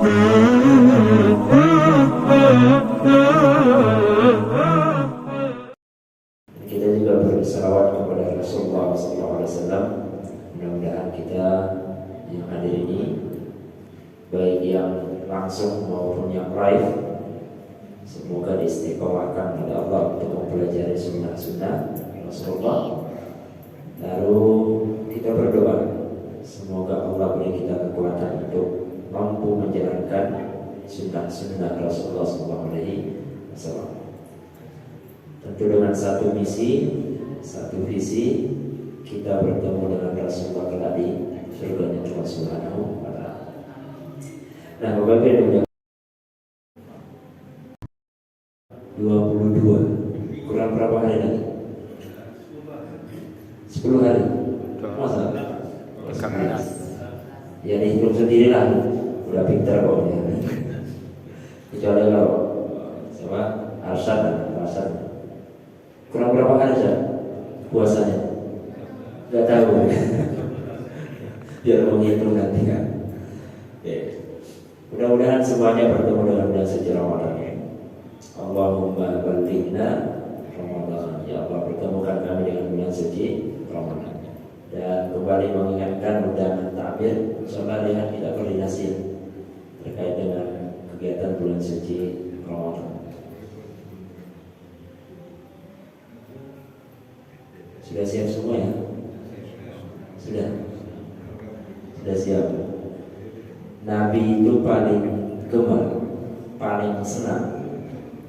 Kita juga berselawat kepada Rasulullah SAW. Mudah-mudahan kita yang hadir ini, baik yang langsung maupun yang live, semoga diistiqomahkan oleh Allah untuk mempelajari sunnah-sunnah Rasulullah. Lalu kita berdoa, semoga Allah beri kita kekuatan untuk mampu menjalankan sunnah-sunnah Rasulullah SAW. Tentu dengan satu misi, satu visi, kita bertemu dengan Rasulullah kelak di surganya Allah Subhanahu wa Ta'ala. Nah, Bapak Ibu, 22, kurang berapa hari lagi? 10 hari. Masa? Ya dihitung sendirilah, udah pintar kok. Kecuali kalau sama Arsan. Kurang berapa hari saja puasanya? Gak tahu. Biar menghitung nanti kan. Mudah-mudahan semuanya bertemu dengan bulan suci Ramadan. Allahumma ballighna Ramadan. Ya Allah, pertemukan kami dengan bulan suci Ramadan. Dan kembali mengingatkan undangan takbir, soalnya lihat kita koordinasi terkait dengan kegiatan bulan suci Ramadan. Sudah siap semua ya? Sudah siap. Nabi itu paling gemar, paling senang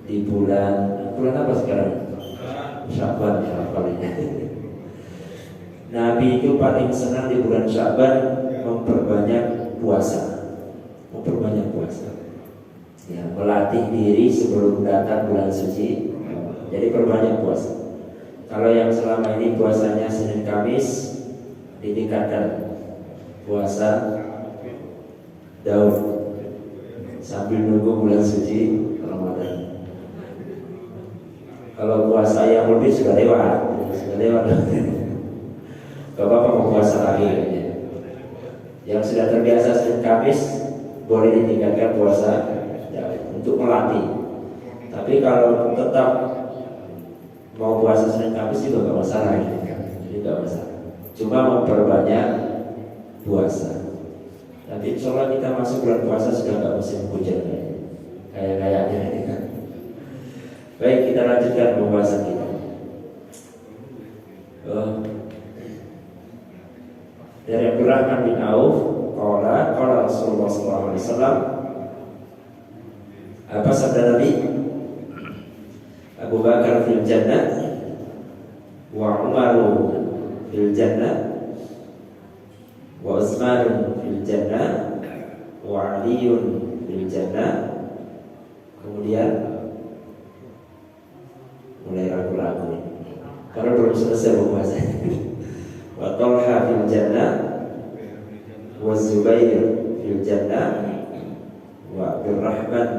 di bulan apa sekarang? Sya'ban ini. Nabi itu paling senang di bulan Sya'ban memperbanyak puasa. Ya, melatih diri sebelum datang bulan suci. Jadi perbanyak puasa. Kalau yang selama ini puasanya Senin Kamis, ditingkatkan puasa Daud sambil nunggu bulan suci Ramadan. Kalau puasa yang lebih sudah lewat. Gak apa-apa mau puasa lagi. Yang sudah terbiasa Senin Kamis boleh ditingkatkan puasa Daud untuk melatih. Tapi kalau tetap mau puasa Senin Kamis juga gak masalah, jadi gak masalah. Cuma memperbanyak puasa. Tapi insya Allah kita masuk bulan puasa sudah gak musim hujan kayaknya ini kan. Baik, kita lanjutkan pembahasan kita. Dari Abdurrahman bin Auf, qala Rasulullah SAW. Apa sabda Nabi? Abu Bakar fil jannah wa Umar fil jannah wa Utsman fil jannah wa Ali fil jannah. Kemudian mulai ragu-ragu karena belum selesai pembahasannya. Wa Talha fil jannah wa Zubair fil jannah wa Abdurrahman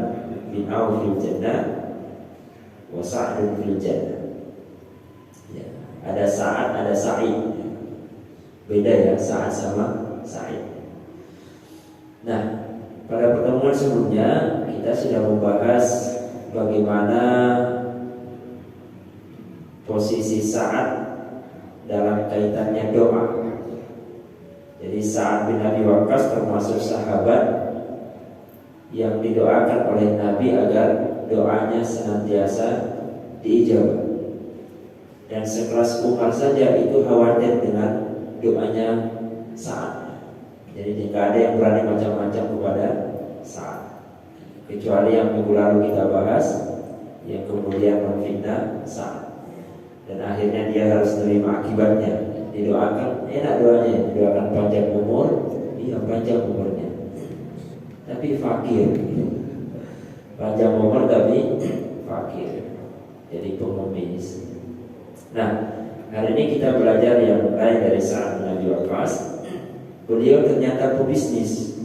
bin Auf fil jannah wa Sa'd fil jannah. Ya, ada Sa'ad, ada Sa'id. Beda ya, Sa'ad sama Sa'id. Nah, pada pertemuan sebelumnya kita sudah membahas bagaimana posisi Sa'ad dalam kaitannya doa. Jadi Sa'ad bin Abi Waqqas termasuk sahabat yang didoakan oleh Nabi agar doanya senantiasa diijabah. Dan sekelas Umar saja itu khawatir dengan doanya Sa'ad. Jadi tidak ada yang berani macam-macam kepada Sa'ad, kecuali yang minggu lalu kita bahas, yang kemudian memfitnah Sa'ad. Dan akhirnya dia harus menerima akibatnya. Didoakan, enak doanya, didoakan panjang umur, iya panjang umurnya, tapi fakir. Panjang umur tapi fakir, jadi pengemis. Nah, hari ini kita belajar yang lain dari Sa'ad bin Abi Waqqas. Beliau ternyata pebisnis.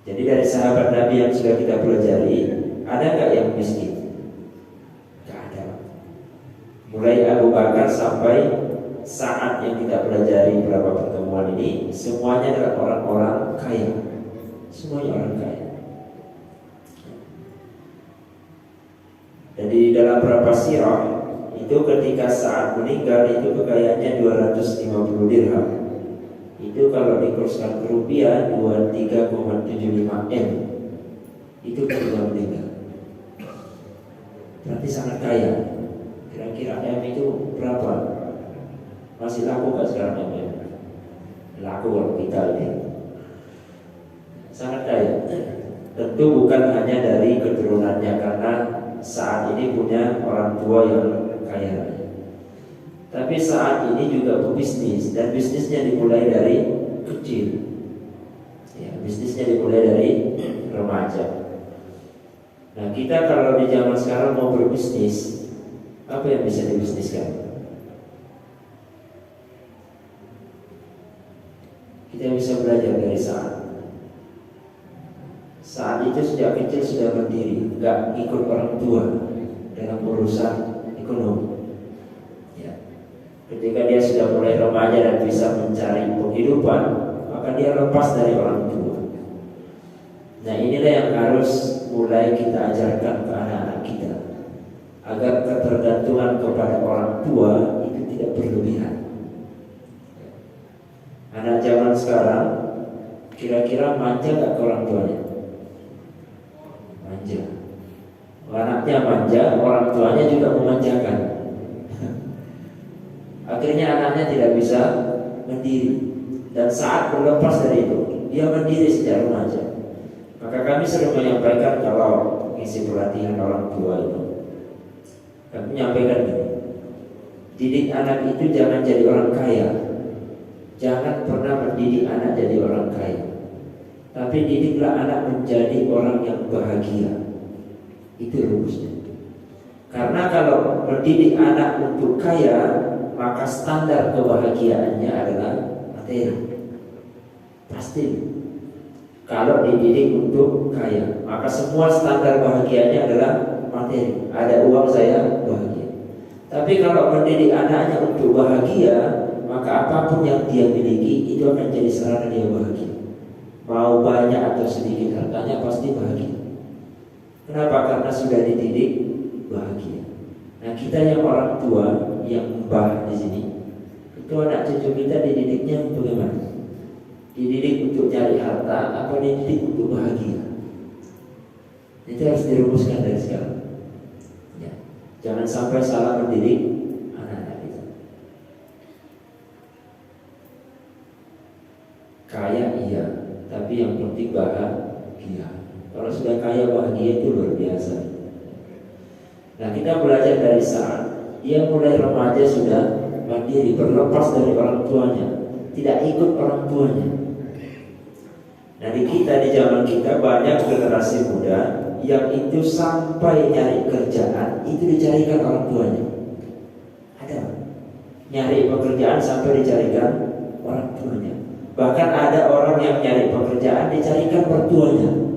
Jadi dari sahabat Nabi yang sudah kita pelajari, ada nggak yang miskin? Nggak ada. Mulai Abu Bakar sampai Sa'ad yang kita pelajari beberapa pertemuan ini, semuanya adalah orang-orang kaya. semuanya orang kaya. Jadi dalam beberapa sirah itu ketika saat meninggal itu kekayaannya 250 dirham. Itu kalau dikurskan ke rupiah 23,75 M. Itu ketika meninggal. Berarti sangat kaya. Kira-kira M itu berapa? Masih laku gak sekarang M? Laku kalau kita ini. Sangat kaya. Tentu bukan hanya dari keturunannya, karena saat ini punya orang tua yang kaya raya. Tapi saat ini juga berbisnis, dan bisnisnya dimulai dari kecil. Ya, bisnisnya dimulai dari remaja. Nah, kita kalau di zaman sekarang mau berbisnis, apa yang bisa dibisniskan? Kita bisa belajar dari saat itu sejak kecil sudah berdiri, nggak ikut orang tua dalam urusan ekonomi. Ya. Ketika dia sudah mulai remaja dan bisa mencari penghidupan, maka dia lepas dari orang tua. Nah, inilah yang harus mulai kita ajarkan ke anak-anak kita, agar ketergantungan kepada orang tua itu tidak berlebihan. Anak zaman sekarang kira-kira manja gak ke orang tuanya? Manja. Anaknya manja, orang tuanya juga memanjakan. Akhirnya anaknya tidak bisa mandiri. Dan saat berlepas dari itu, dia mandiri sejak remaja. Maka kami sering menyampaikan kalau isi pelatihan orang tua itu, kami menyampaikan gini: didik anak itu jangan jadi orang kaya. Jangan pernah mendidik anak jadi orang kaya, tapi didiklah anak menjadi orang yang bahagia. Itu rumusnya. Karena kalau mendidik anak untuk kaya, maka standar kebahagiaannya adalah materi. Pasti. Kalau dididik untuk kaya, maka semua standar bahagianya adalah materi. Ada uang saya bahagia. Tapi kalau mendidik anaknya untuk bahagia, maka apapun yang dia miliki itu akan jadi sarana dia bahagia. Mau banyak atau sedikit hartanya pasti bahagia. Kenapa? Karena sudah dididik bahagia. Nah, kita yang orang tua, yang mbah di sini, itu anak cucu kita dididiknya bagaimana? Dididik untuk cari harta apa dididik untuk bahagia? Itu harus dirumuskan dari sekarang. Ya. Jangan sampai salah mendidik anak-anak kita. Kaya iya, tapi yang penting bahagia. Kalau sudah kaya bahagia itu luar biasa. Nah, kita belajar dari saat dia mulai remaja sudah mandiri, berlepas dari orang tuanya, tidak ikut orang tuanya. Nah, di zaman kita banyak generasi muda yang itu sampai nyari kerjaan itu dicarikan orang tuanya. Ada nyari pekerjaan sampai dicarikan orang tuanya. Bahkan ada orang yang nyari pekerjaan dicarikan mertuanya.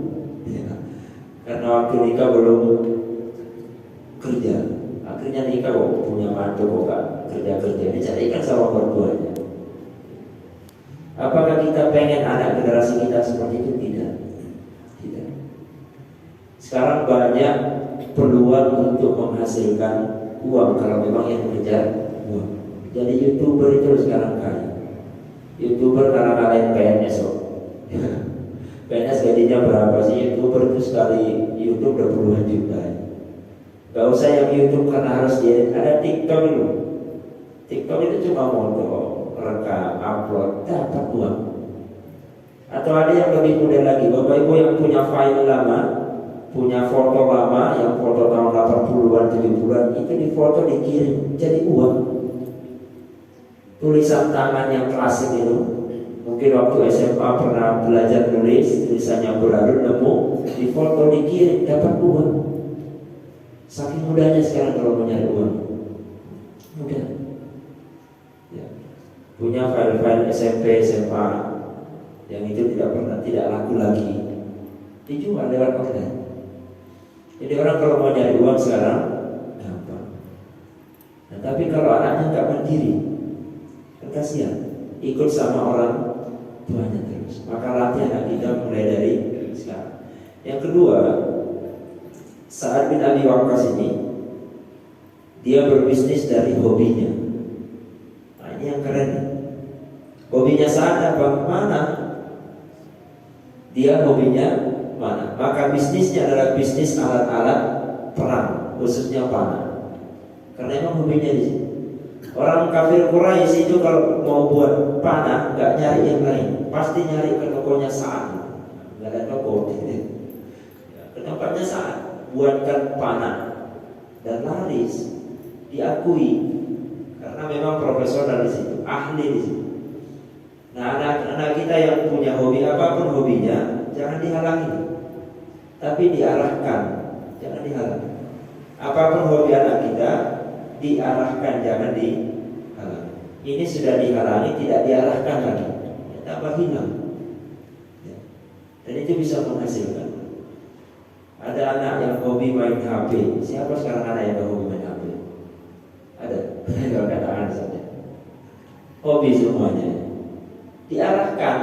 Karena waktu nikah belum kerja, akhirnya nikah punya mantu kok kerja dicarikan sama mertuanya. Apakah kita pengen anak generasi kita seperti itu? Tidak. Sekarang banyak peluang untuk menghasilkan uang kalau memang yang mengejar uang. Jadi YouTuber itu sekarang kaya. YouTuber ngalahin PNS kok. PNS gajinya berapa sih? YouTuber itu sekali YouTube udah puluhan juta. Gak usah yang YouTube karena harus dia ada TikTok dulu. TikTok itu cuma foto, rekam, upload, dapat uang. Atau ada yang lebih mudah lagi, Bapak Ibu yang punya file lama, punya foto lama, yang foto tahun 80-an, 70-an, itu difoto dikirim jadi uang. Tulisan tangan yang klasik itu, mungkin waktu SMA pernah belajar nulis, tulisannya berlalu nemu, difoto dikirim dapat uang. Saking mudahnya sekarang kalau mau nyari uang, mudah. Ya. Punya file-file SMP, SMA yang itu tidak laku lagi, dijual lewat online. Jadi orang kalau mau nyari uang sekarang gampang. Nah, tapi kalau anaknya nggak mandiri, kan kasihan, ikut sama orang tuanya terus. Maka latih anak kita mulai dari Yang kedua, Sa'ad bin Abi Waqqas ini dia berbisnis dari hobinya. Nah, ini yang keren. Hobinya Sa'ad apa? Mana? Dia hobinya mana? Maka bisnisnya adalah bisnis alat-alat perang, khususnya panah. Karena emang hobinya di sini. Orang kafir Quraisy itu kalau mau buat panah nggak nyari yang lain, pasti nyari ke tokonya Sa'ad. Nggak ada toko, ke tempatnya Sa'ad, buatkan panah dan laris, diakui karena memang profesional di situ, ahli di situ. Nah, anak-anak kita yang punya hobi apapun hobinya, jangan dihalangi, tapi diarahkan, jangan dihalangi. Apapun hobi anak kita, diarahkan, jangan dihalangi. Ini sudah dihalangi, tidak diarahkan lagi, ya, tambah hilang. Ya. Dan itu bisa menghasilkan. Ada anak yang hobi main HP. Siapa sekarang anak yang hobi main HP? Ada. Kalau katakan saja. Hobi semuanya. Diarahkan.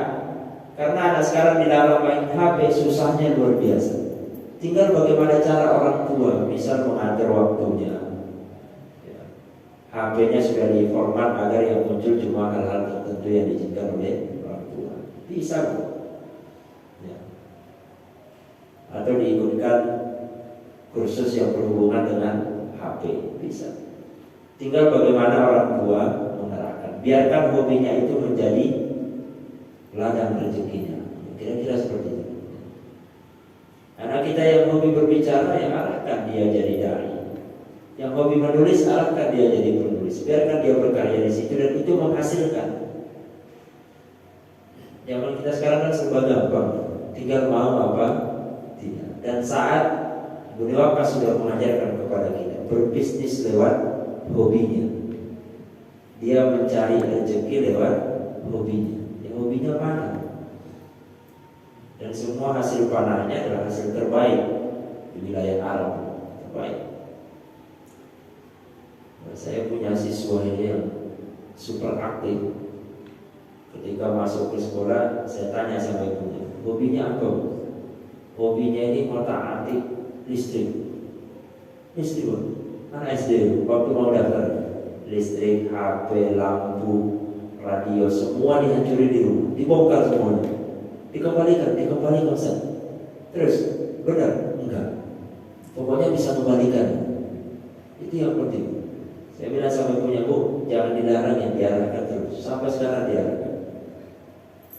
Karena anak sekarang dilarang main HP, susahnya luar biasa. Tinggal bagaimana cara orang tua bisa mengatur waktunya. HP-nya sudah diformat agar yang muncul cuma hal-hal tertentu yang diizinkan oleh orang tua. Bisa, ya. Atau diikutkan kursus yang berhubungan dengan HP, bisa. Tinggal bagaimana orang tua mengarahkan. Biarkan hobinya itu menjadi ladang rezekinya. Kira-kira seperti itu. Anak kita yang hobi berbicara, yang arahkan dia jadi dai. Yang hobi menulis, arahkan dia jadi penulis. Biarkan dia berkarya di situ dan itu menghasilkan. Zaman kita sekarang kan serba gampang, tinggal mau apa tidak. Dan saat Ibnu Waqqas sudah mengajarkan kepada kita berbisnis lewat hobinya. Dia mencari rezeki lewat hobinya. Ya, hobinya panah. Dan semua hasil panahnya adalah hasil terbaik di wilayah Arab, terbaik. Saya punya siswa ini yang super aktif. Ketika masuk ke sekolah, saya tanya sama ibunya, hobinya apa? Hobinya ini ngotak-atik listrik. Listrik, anak SD waktu mau daftar. Listrik, HP, lampu, radio, semua dihancurin di rumah, dibongkar semuanya, dikembalikan Ustaz. Terus, benar? Enggak. Pokoknya bisa kembalikan. Itu yang penting. Saya bilang sama ibunya, Bu, jangan dilarang, yang diarahkan terus. Sampai sekarang diarahkan.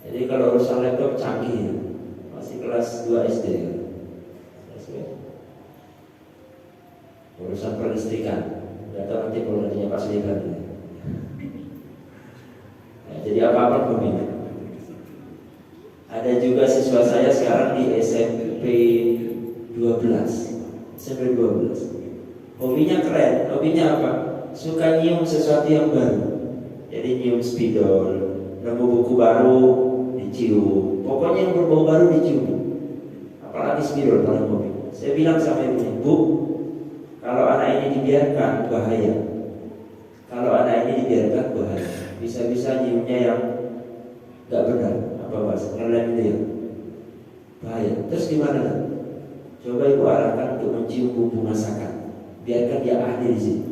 Jadi kalau urusan laptop canggih, masih kelas 2 SD. Urusan perlistrikan, nggak tahu nanti kalau nantinya Pak Sulikan. Nah, jadi apa-apa pembina. Ada juga siswa saya sekarang di SMP 12. SMP 12. Hobinya keren. Hobinya apa? Suka nyium sesuatu yang baru. Jadi nyium spidol, nemu buku baru dicium. Pokoknya yang berbau baru dicium. Apalagi spidol paling hobi. Saya bilang sama ibunya, Bu, kalau anak ini dibiarkan bahaya. Kalau anak ini dibiarkan bahaya. Bisa-bisa nyiumnya yang gak benar. Apa bahasa? Ngelem itu ya. Bahaya. Terus gimana? Coba ibu arahkan untuk mencium bumbu masakan. Biarkan dia ahli di sini.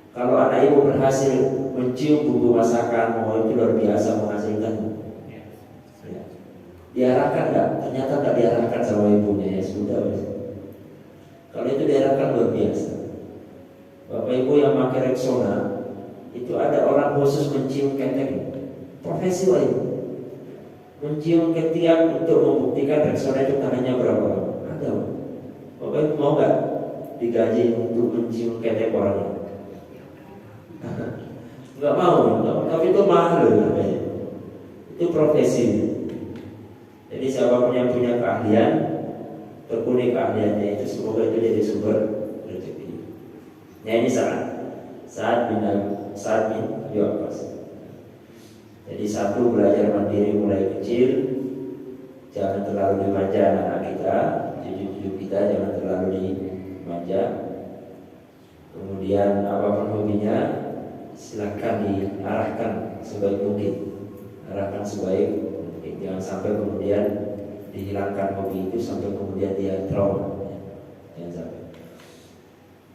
Kalau anak ibu berhasil mencium bumbu masakan, oh itu luar biasa menghasilkan. Ya. Diarahkan nggak? Ternyata nggak diarahkan sama ibunya, ya sudah. Kalau itu diarahkan luar biasa. Bapak ibu yang pakai Rexona, itu ada orang khusus mencium ketek. Profesi lain. Mencium ketiak untuk membuktikan Rexona itu tahannya berapa lama. Ada. Bapak ibu mau nggak digaji untuk mencium ketek orang? Nggak mau, tapi itu mahal loh, itu profesi. Jadi siapapun yang punya keahlian, tekuni keahliannya itu, semoga itu jadi sumber rezeki. Ya ini saat bin Abi Waqqas. Jadi satu, belajar mandiri mulai kecil, jangan terlalu dimanja anak kita, cucu-cucu kita jangan terlalu dimanja. Kemudian apapun hobinya, silakan diarahkan sebaik mungkin, arahkan sebaik mungkin. Jangan sampai kemudian dihilangkan hobi itu sampai kemudian dia trauma. Jangan sampai.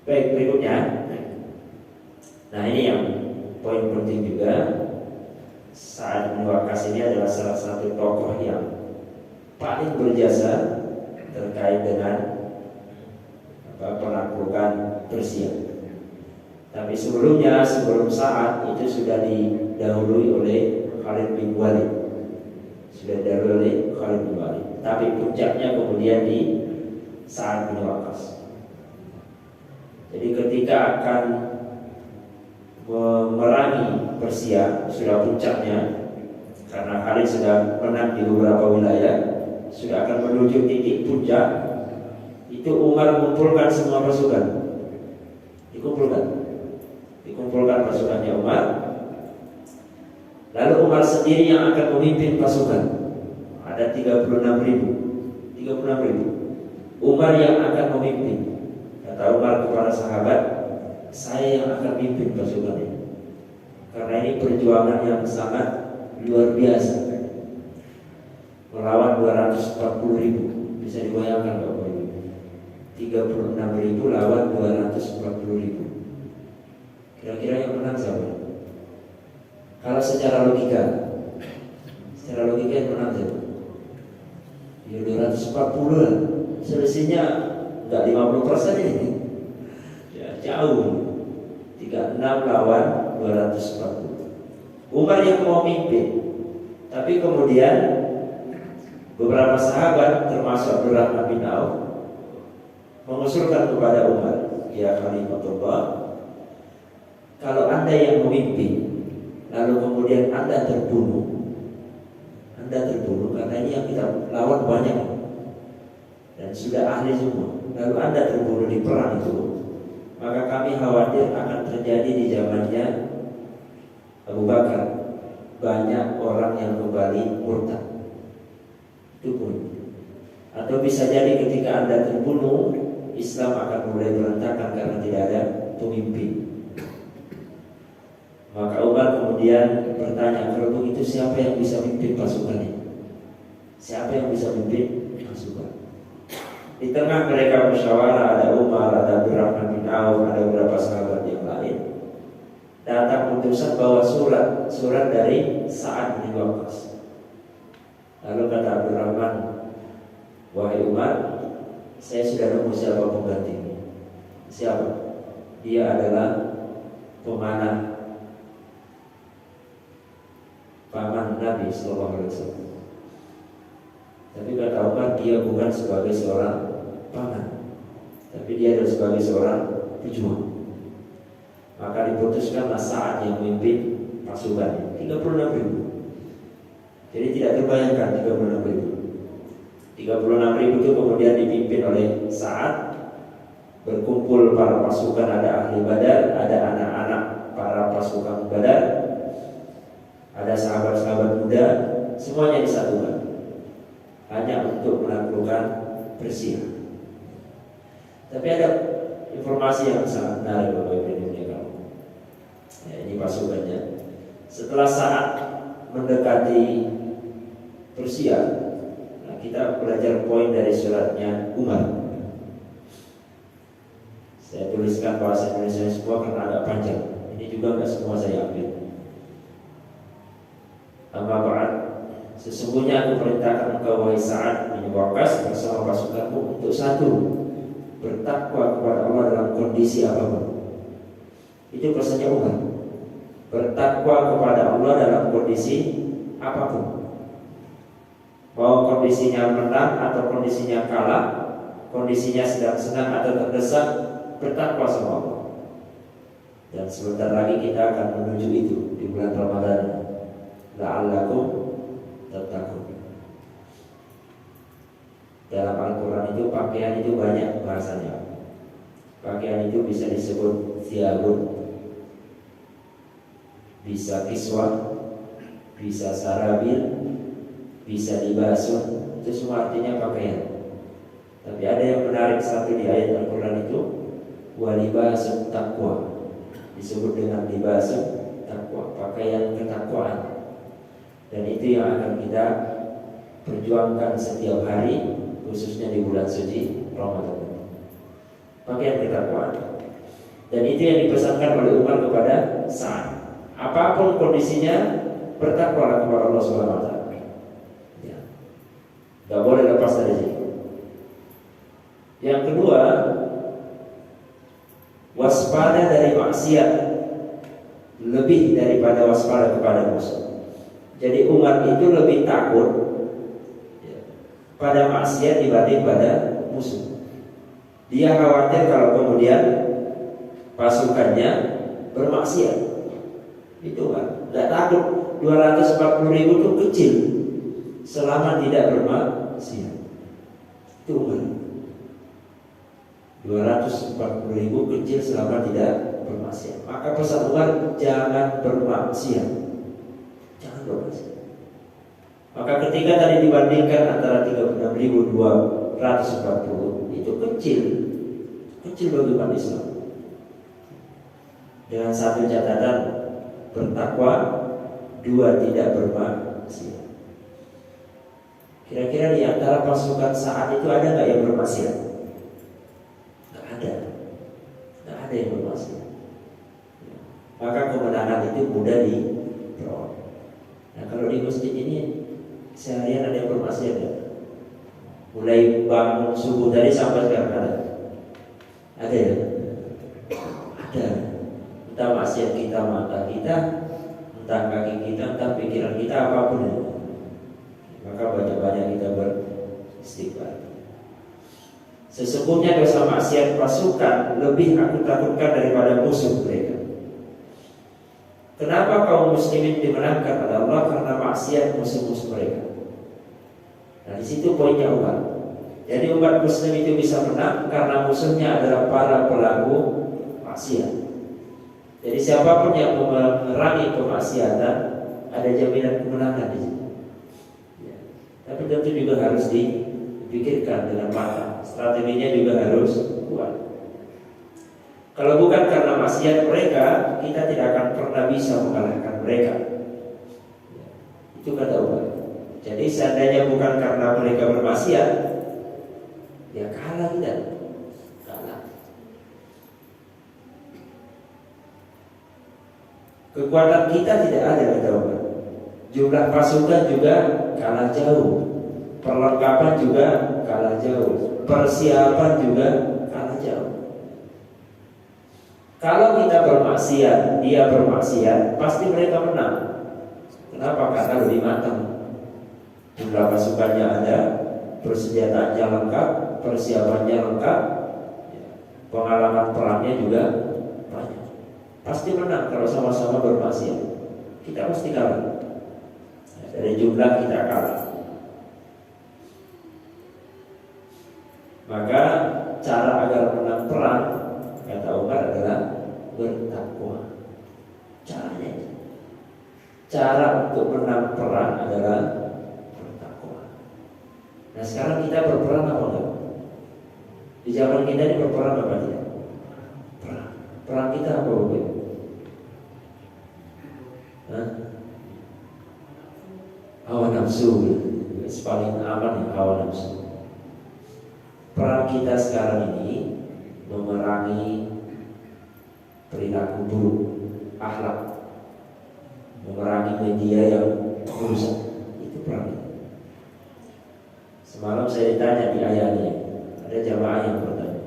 Baik, berikutnya. Nah, ini yang poin penting juga. Sa'ad bin Waqqas ini adalah salah satu tokoh yang paling berjasa terkait dengan penaklukan Persia. Tapi sebelumnya, sebelum Sa'ad itu sudah didahului oleh Khalid bin Walid. Tapi puncaknya kemudian di Sa'ad bin Waqqas. Jadi ketika akan memerangi Persia, sudah puncaknya, karena Khalid sudah menang di beberapa wilayah, sudah akan menuju titik puncak. Itu Umar mengumpulkan semua pasukan. Dikumpulkan pasukannya Umar. Lalu Umar sendiri yang akan memimpin pasukan. Ada 36.000. Umar yang akan memimpin. Kata Umar kepada sahabat, saya yang akan memimpin pasukan ini. Karena ini perjuangan yang sangat luar biasa. Melawan 240.000. Bisa dibayangkan Bapak Ibu. 36.000 lawan 240.000. Kira-kira yang menang siapa? Kalau secara logika yang menang siapa? Ya 240 lah. Selisihnya enggak 50% ini. Ya jauh. 36 lawan 240. Umar yang mau mimpin. Tapi kemudian beberapa sahabat termasuk Abdurrahman bin Auf mengusulkan kepada Umar, ya Khalifatullah, kalau Anda yang memimpin, lalu kemudian Anda terbunuh karena ini yang kita lawan banyak dan sudah ahli semua, lalu Anda terbunuh di perang itu, maka kami khawatir akan terjadi di zamannya Abu Bakar banyak orang yang kembali murtad. Itu pun. Atau bisa jadi ketika Anda terbunuh, Islam akan mulai berantakan karena tidak ada pemimpin. Maka Umar kemudian bertanya, kalau begitu siapa yang bisa memimpin pasukan ini? Siapa yang bisa memimpin pasukan? Di tengah mereka musyawarah, ada Umar, ada Abdurrahman bin Auf, ada beberapa sahabat yang lain. Datang putusan bawa surat dari Sa'ad bin Waqqas. Lalu kata Abdurrahman, wahai Umar, saya sudah nemu siapa penggantinya. Siapa? Dia adalah pemanah paman Nabi Sallallahu Alaihi Wasallam. Tapi kata Umar, dia bukan sebagai seorang paman, tapi dia adalah sebagai seorang pejuang. Maka diputuskanlah Sa'ad yang memimpin pasukan 36.000. Jadi tidak terbayangkan 36.000 itu kemudian dipimpin oleh Sa'ad. Berkumpul para pasukan, ada ahli Badar, ada anak-anak para pasukan Badar, ada sahabat-sahabat muda, semuanya disatukan hanya untuk menaklukkan Persia. Tapi ada informasi yang sangat menarik Bapak Ibu dunia kamu. Ya, ini pasukannya. Setelah Sa'ad mendekati Persia, nah kita belajar poin dari suratnya Umar. Saya tuliskan bahasa Indonesia semua karena agak panjang. Ini juga enggak semua saya ambil. Amma ba'd, sesungguhnya aku perintahkan engkau wahai Sa'ad bin Waqqas bersama pasukanmu untuk satu, bertakwa kepada Allah dalam kondisi apapun. Itu pesannya Umar. Bertakwa kepada Allah dalam kondisi apapun. Mau kondisinya menang atau kondisinya kalah, kondisinya sedang senang atau terdesak, bertakwa sama Allah. Dan sebentar lagi kita akan menuju itu di bulan Ramadan. La'allakum tattaqun. Dalam Al-Quran itu pakaian itu banyak bahasanya. Pakaian itu bisa disebut thiyabun, bisa kiswah, bisa sarabil, bisa libasun. Itu semua artinya pakaian. Tapi ada yang menarik satu di ayat Al-Quran itu, wa libasun taqwa, disebut dengan libasun taqwa, pakaian ketakwaan. Dan itu yang akan kita perjuangkan setiap hari, khususnya di bulan suci Ramadan. Pakaian ketakwaan. Dan itu yang dipesankan oleh Umar kepada Sa'ad. Apapun kondisinya, bertakwalah kepada Allah Subhanahu wa taala. Ya. Gak boleh lepas dari situ. Yang kedua, waspada dari maksiat lebih daripada waspada kepada musuh. Jadi Umar itu lebih takut pada maksiat dibanding pada musuh. Dia khawatir kalau kemudian pasukannya bermaksiat. Itu kan, nggak takut. 240.000 itu kecil selama tidak bermaksiat. Itu kan, 240.000 kecil selama tidak bermaksiat. Maka pesan Umar, jangan bermaksiat. Jangan bermaksiat. Maka ketika tadi dibandingkan antara 36.240 itu kecil bagi umat Islam. Dengan satu catatan, bertakwa, 2 tidak bermaksiat. Kira-kira di antara pasukan saat itu ada nggak yang bermaksiat? Nggak ada yang bermaksiat. Maka kemenangan itu mudah diperoleh. Nah, kalau di masjid ini seharian ada yang bermaksiat ya? Mulai bangun subuh tadi sampai sekarang ada ya? Ada. Entah maksiat kita, mata kita, entah kaki kita, entah pikiran kita, apapun itu. Maka banyak-banyak kita beristighfar. Sesungguhnya dosa maksiat pasukan lebih aku takutkan daripada musuh mereka. Kenapa kaum muslimin dimenangkan oleh Allah? Karena maksiat musuh-musuh mereka. Nah, di situ poinnya Umar. Jadi umat muslim itu bisa menang karena musuhnya adalah para pelaku maksiat. Jadi siapapun yang memerangi kemaksiatan, ada jaminan kemenangan di situ. Ya. Tapi tentu juga harus dipikirkan dengan matang. Strateginya juga harus kuat. Kalau bukan karena maksiat mereka, kita tidak akan pernah bisa mengalahkan mereka. Ya. Itu kata Umar. Jadi seandainya bukan karena mereka bermaksiat, ya kalah kita. Kekuatan kita tidak ada, kata Umar. Jumlah pasukan juga kalah jauh. Perlengkapan juga kalah jauh. Persiapan juga kalah jauh. Kalau kita bermaksiat, dia bermaksiat, pasti mereka menang. Kenapa? Karena lebih matang. Jumlah pasukannya ada, persenjataannya lengkap, persiapannya lengkap, pengalaman perangnya juga banyak. Pasti menang kalau sama-sama bermaksiat. Kita pasti kalah. Dari jumlah kita kalah. Maka cara agar menang perang, kata Umar, adalah bertakwa. Caranya, cara untuk menang perang adalah bertakwa. Nah, sekarang kita berperang apa enggak? Di zaman kita ini berperang apa tidak? Perang kita apa bukan? Hawa nafsu. Paling aman ya hawa nafsu. Perang kita sekarang ini memerangi perilaku buruk, akhlak, memerangi media yang merusak. Itu perang. Semalam saya ditanya di ayahnya, ada jamaah yang bertanya,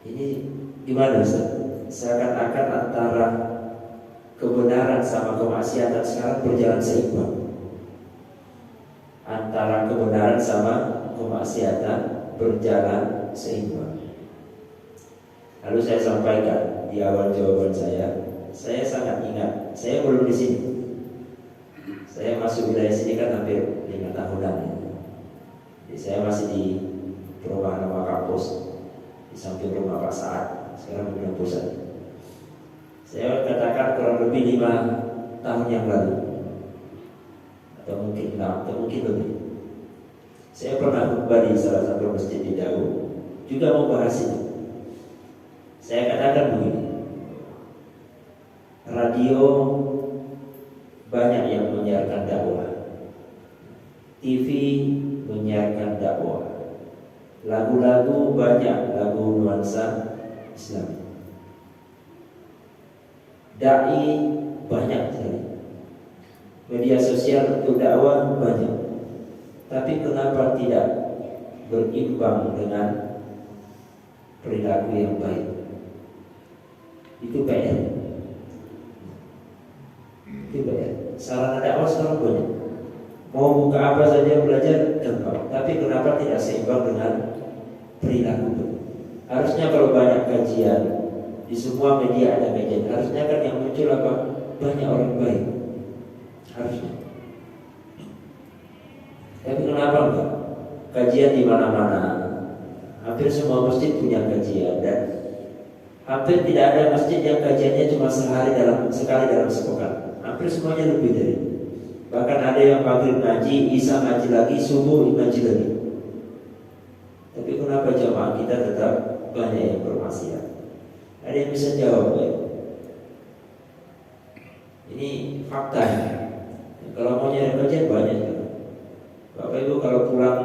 ini gimana Ustaz? Seakan-akan antara kebenaran sama kemaksiatan sekarang berjalan seimbang. Antara kebenaran sama kemaksiatan berjalan seimbang. Lalu saya sampaikan di awal jawaban saya sangat ingat, saya belum di sini. Saya masuk wilayah sini kan hampir 5 tahunan. Jadi saya masih di perumahan nama kampus di samping rumah Pak Sa'ad, sekarang di pusat. Saya katakan kurang lebih 5 tahun yang lalu, atau mungkin 6, atau mungkin lebih, saya pernah khutbah di salah satu masjid di Dawu, juga membahas itu. Saya katakan begini, radio banyak yang menyiarkan dakwah, TV menyiarkan dakwah, lagu-lagu banyak, lagu nuansa Islam. Dai banyak sekali. Media sosial untuk dakwah banyak. Tapi kenapa tidak berimbang dengan perilaku yang baik? Itu PR. Itu PR. Sarana dakwah sekarang banyak. Mau buka apa saja belajar gampang. Tapi kenapa tidak seimbang dengan perilaku? Harusnya kalau banyak kajian, di semua media ada kajian, harusnya kan yang muncul apa? Banyak orang baik. Harusnya. Tapi kenapa enggak? Kajian di mana-mana. Hampir semua masjid punya kajian, dan hampir tidak ada masjid yang kajiannya cuma sekali dalam sepekan. Hampir semuanya lebih dari. Bahkan ada yang maghrib ngaji, isya ngaji lagi, subuh ngaji lagi. Tapi kenapa jamaah kita tetap banyak yang bermaksiat? Ada yang bisa jawab ya? Ini fakta. Kalau mau nyari kajian banyak juga. Bapak Ibu kalau pulang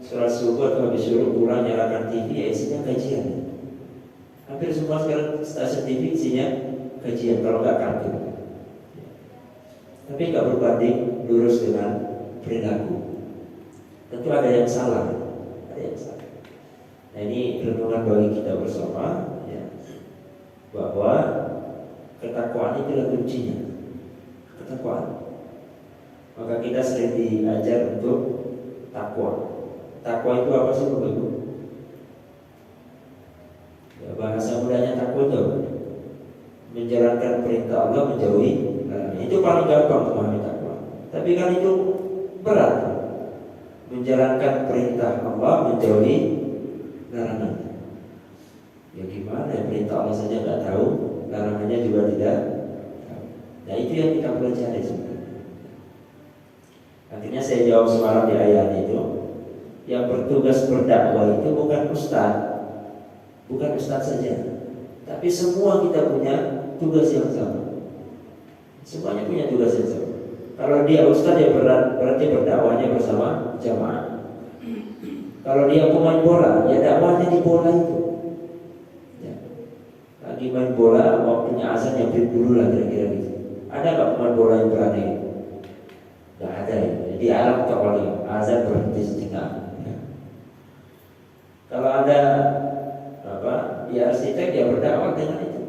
sholat subuh atau habis suruh pulang nyalakan TV, ya isinya kajian. Hampir semua sekarang stasiun TV isinya kajian, kalau nggak kantin. Tapi nggak berbanding lurus dengan perilaku. Tentu ada yang salah, ada yang salah. Nah ini renungan bagi kita bersama, ya, bahwa ketakwaan itulah kuncinya. Ketakwaan. Maka kita sering diajar untuk takwa. Takwa itu apa sih Bapak Ibu? Ya, bahasa mudahnya takwa itu apa? Menjalankan perintah Allah, menjauhi larangan. Itu paling gampang memahami takwa. Tapi kan itu berat. Menjalankan perintah Allah, menjauhi larangan. Ya gimana ya, perintah Allah saja nggak tahu, larangannya juga tidak tahu. Nah itu yang kita pelajari sebenarnya. Akhirnya saya jawab semalam di ayat itu, yang bertugas berdakwah itu bukan ustaz saja, tapi semua kita punya tugas yang sama. Semuanya punya tugas yang sama. Kalau dia ustaz, dia berarti berdakwahnya bersama jamaah. Kalau dia pemain bola, ya dakwahnya di bola itu. Ya. Lagi main bola, waktunya azan ya break dulu lah kira-kira gitu. Ada nggak pemain bola yang berani? Nggak ada ya. Di Arab kalau azan berhenti setengah. Ya. Kalau ada di arsitek, ya berdakwah dengan itu.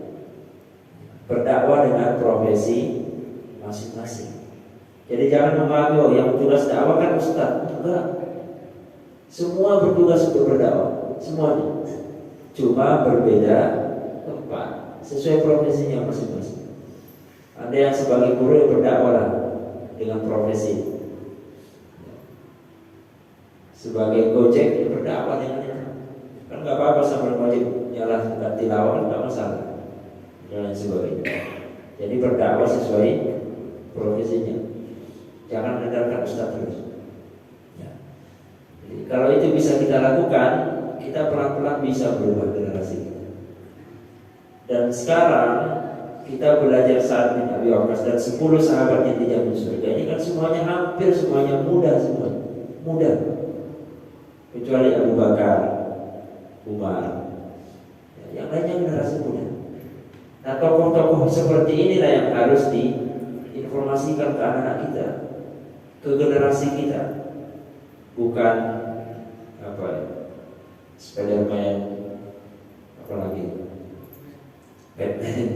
Berdakwah dengan profesi masing-masing. Jadi jangan memahami yang tugas dakwah kan ustaz. Enggak. Semua bertugas untuk berdakwah, semuanya. Cuma berbeda tempat, sesuai profesinya masing-masing. Ada yang sebagai guru yang berdakwah dengan profesi. Sebagai Gojek yang berdakwah dengan itu. Kan nggak apa-apa sambil Gojek jalan tilawah, nggak masalah. Dan sebagainya. Jadi berdakwah sesuai profesinya. Jangan andalkan ustaz terus. Ya. Jadi, kalau itu bisa kita lakukan, kita pelan-pelan bisa berubah generasi kita. Dan sekarang kita belajar Sa'ad bin Abi Waqqas dan 10 sahabat yang dijamin surga. Ini kan semuanya hampir semuanya muda semua. Muda. Kecuali Abu Bakar, Umar. Yang lainnya generasi muda. Nah, tokoh-tokoh seperti inilah yang harus diinformasikan ke anak-anak kita, ke generasi kita. Bukan Spiderman, apalagi Batman.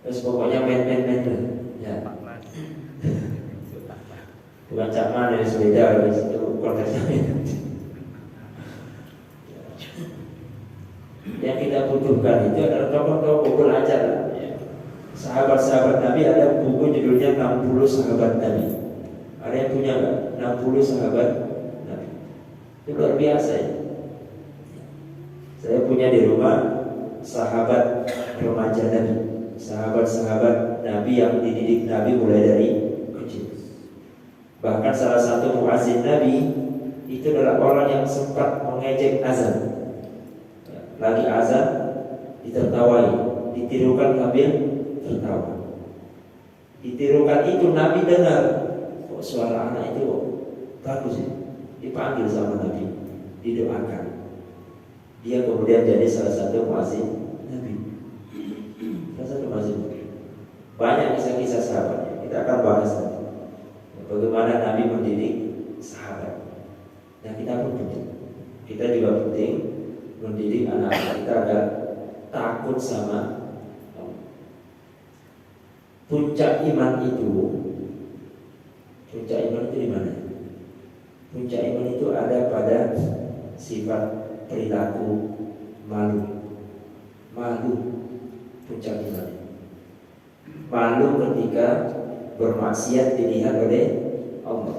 Terus pokoknya main-main ya. Bukan Cak Man dari sepeda, itu konteksnya. Yang kita butuhkan itu adalah tokoh-tokoh belajar. Sahabat-sahabat Nabi, ada buku judulnya 60 sahabat Nabi. Ada yang punya nggak? 60 sahabat Nabi. Itu luar biasa ya. Saya punya di rumah sahabat remaja Nabi, sahabat-sahabat Nabi yang dididik Nabi mulai dari kecil. Bahkan salah satu muazzin Nabi itu adalah orang yang sempat mengejek azan. Lagi azan ditertawai, ditirukan sambil tertawa. Ditirukan itu Nabi dengar, kok suara anak itu bagus ya. Dipanggil sama Nabi, didoakan. Dia kemudian jadi salah satu muazzin Nabi. Salah satu muazzin Nabi. Banyak kisah-kisah sahabatnya. Kita akan bahas nanti. Bagaimana Nabi mendidik sahabat. Dan kita pun penting. Kita juga penting mendidik anak-anak kita agar takut sama Allah. Puncak iman itu di mana? Puncak iman itu ada pada sifat perilaku malu. Puncak iman. Malu ketika bermaksiat dilihat oleh Allah.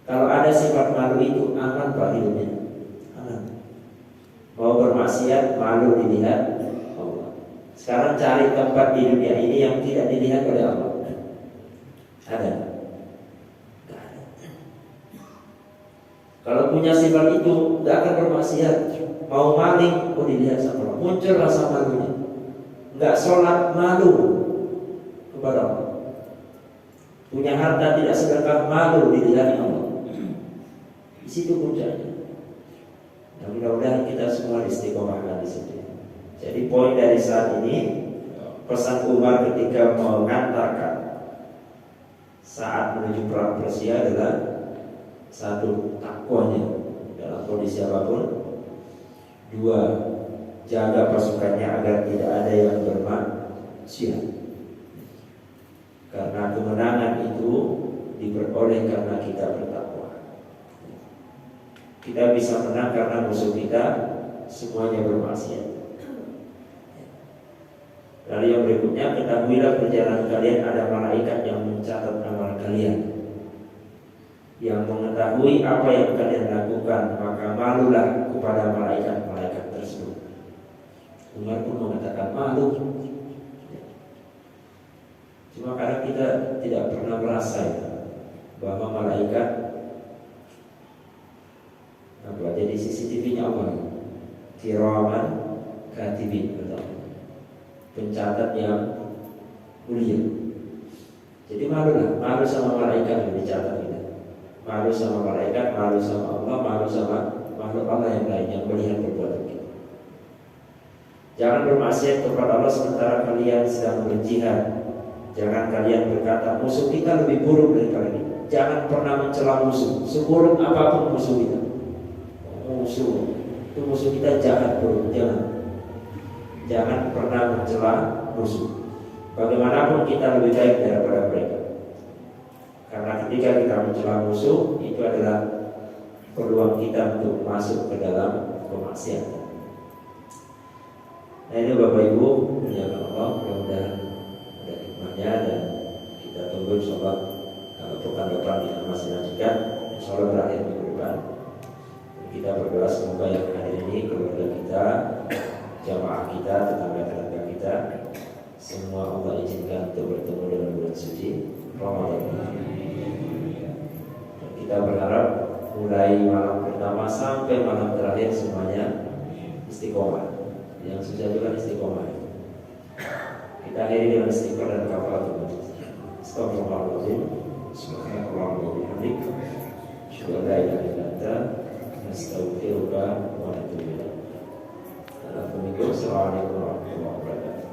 Kalau ada sifat malu itu aman Pak hidupnya. Aman. Mau bermaksiat malu dilihat Allah. Sekarang cari tempat di dunia ini yang tidak dilihat oleh Allah. Ada? Kalau punya sifat itu, tidak akan bermaksiat. Mau maling, dilihat sama Allah. Muncul rasa malunya. Nggak sholat, malu kepada Allah. Punya harta tidak sedekah, malu dilihat Allah. Di situ puncaknya. Nah, mudah-mudahan kita semua istiqomahkan di situ. Jadi poin dari saat ini, pesan Umar ketika mengantarkan saat menuju perang Persia adalah satu, takwanya dalam kondisi apapun. Dua, jaga pasukannya agar tidak ada yang bermaksiat. Karena kemenangan itu diperoleh karena kita bertakwa. Kita bisa menang karena musuh kita semuanya bermaksiat. Lalu yang berikutnya, ketahuilah perjalanan kalian ada malaikat yang mencatat amal kalian, yang mengetahui apa yang kalian lakukan, maka malulah kepada malaikat-malaikat tersebut. Umar pun mengatakan malu. Cuma kadang kita tidak pernah merasa bahwa malaikat jadi CCTV-nya Allah, kiraman katibin, pencatat yang mulia. Jadi malu sama malaikat yang dicatat kita. Malu sama malaikat, malu sama Allah, malu sama makhluk Allah yang lain yang melihat perbuatan kita. Jangan bermaksiat kepada Allah sementara kalian sedang berjihad. Jangan kalian berkata musuh kita lebih buruk daripada kita. Jangan pernah mencela musuh, seburuk apapun musuh kita. Musuh kita jahat buruk. Jangan pernah mencela musuh. Bagaimanapun kita lebih baik daripada mereka. Karena ketika kita mencela musuh, itu adalah peluang kita untuk masuk ke dalam kemaksiatan. Nah ini Bapak Ibu, ya Allah, mudah-mudahan ada hikmahnya dan kita tunggu insyaallah kalau pekan depan kita masih lanjutkan, insyaallah berakhir minggu depan. Kita berdoa semoga yang hadir ini keluarga kita, jamaah kita, tetangga-tetangga kita, semua Allah izinkan untuk bertemu dengan bulan suci Ramadan. Kita berharap mulai malam pertama sampai malam terakhir semuanya istiqomah. Yang susah juga istiqomah. Kita akhiri dengan istiqomah dan kafaratul majlis. Astagfirullahaladzim. Subhanallahumma wa bihamdihi. Asyhadu an la ilaha illa anta, astaghfiruka wa atubu ilaik. Assalamualaikum warahmatullahi wabarakatuh.